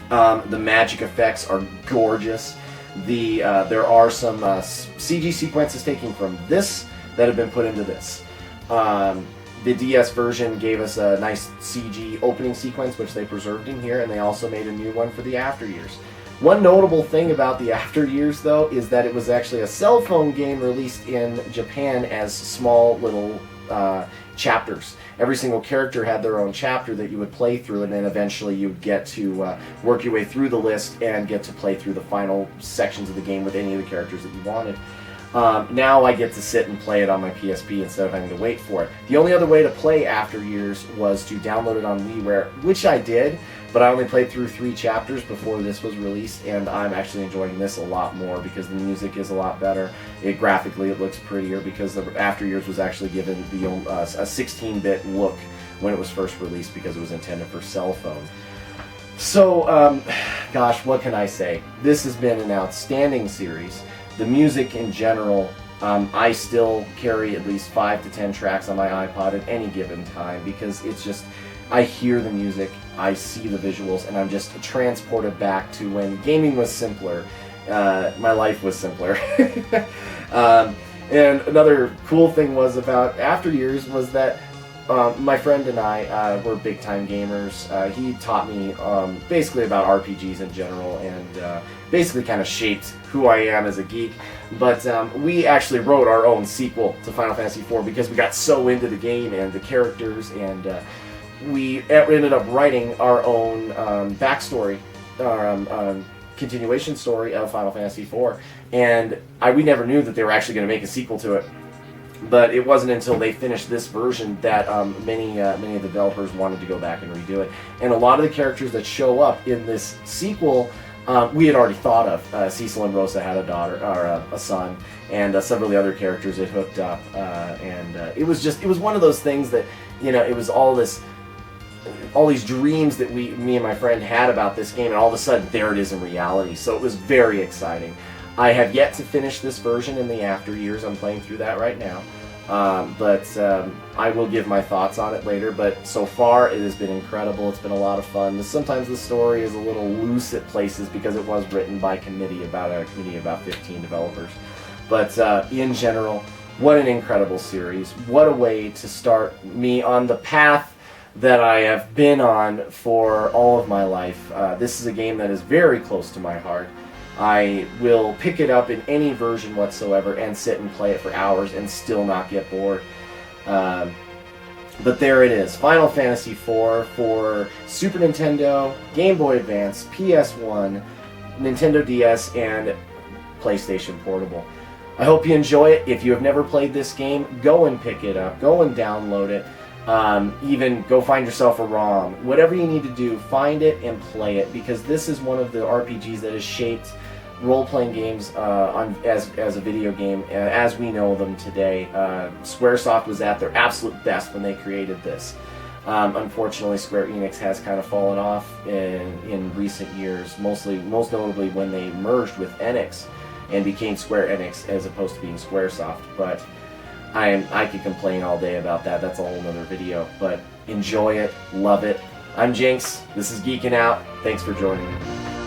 The magic effects are gorgeous. There are some CG sequences taken from this that have been put into this. The DS version gave us a nice CG opening sequence, which they preserved in here, and they also made a new one for the After Years. One notable thing about the After Years, though, is that it was actually a cell phone game released in Japan as small little chapters. Every single character had their own chapter that you would play through, and then eventually you would get to work your way through the list and get to play through the final sections of the game with any of the characters that you wanted. Now I get to sit and play it on my PSP instead of having to wait for it. The only other way to play After Years was to download it on WiiWare, which I did, but I only played through 3 chapters before this was released, and I'm actually enjoying this a lot more because the music is a lot better. Graphically, it looks prettier because the After Years was actually given a 16-bit look when it was first released because it was intended for cell phone. So, gosh, what can I say? This has been an outstanding series. The music in general, I still carry at least 5 to 10 tracks on my iPod at any given time because it's just, I hear the music, I see the visuals, and I'm just transported back to when gaming was simpler. My life was simpler. And another cool thing was about After Years was that my friend and I were big-time gamers. He taught me basically about RPGs in general and basically kind of shaped who I am as a geek. But we actually wrote our own sequel to Final Fantasy IV because we got so into the game and the characters, and we ended up writing our own backstory, our continuation story of Final Fantasy IV. And we never knew that they were actually going to make a sequel to it. But it wasn't until they finished this version that many of the developers wanted to go back and redo it. And a lot of the characters that show up in this sequel, we had already thought of. Cecil and Rosa had a daughter or a son, and several of the other characters had hooked up. It was one of those things that, you know, it was all these dreams that me and my friend had about this game, and all of a sudden there it is in reality. So it was very exciting. I have yet to finish this version in the After Years. I'm playing through that right now. But I will give my thoughts on it later. But so far, it has been incredible. It's been a lot of fun. Sometimes the story is a little loose at places because it was written by a committee of about 15 developers. But in general, what an incredible series. What a way to start me on the path that I have been on for all of my life. This is a game that is very close to my heart. I will pick it up in any version whatsoever and sit and play it for hours and still not get bored. But there it is, Final Fantasy IV for Super Nintendo, Game Boy Advance, PS1, Nintendo DS, and PlayStation Portable. I hope you enjoy it. If you have never played this game, go and pick it up. Go and download it. Even go find yourself a ROM. Whatever you need to do, find it and play it, because this is one of the RPGs that has shaped role-playing games as a video game as we know them today. Squaresoft was at their absolute best when they created this. Unfortunately, Square Enix has kind of fallen off in recent years, most notably when they merged with Enix and became Square Enix as opposed to being Squaresoft. But I could complain all day about that. That's a whole nother video. But enjoy it, love it. I'm Jynx. This is Geeking Out. Thanks for joining me.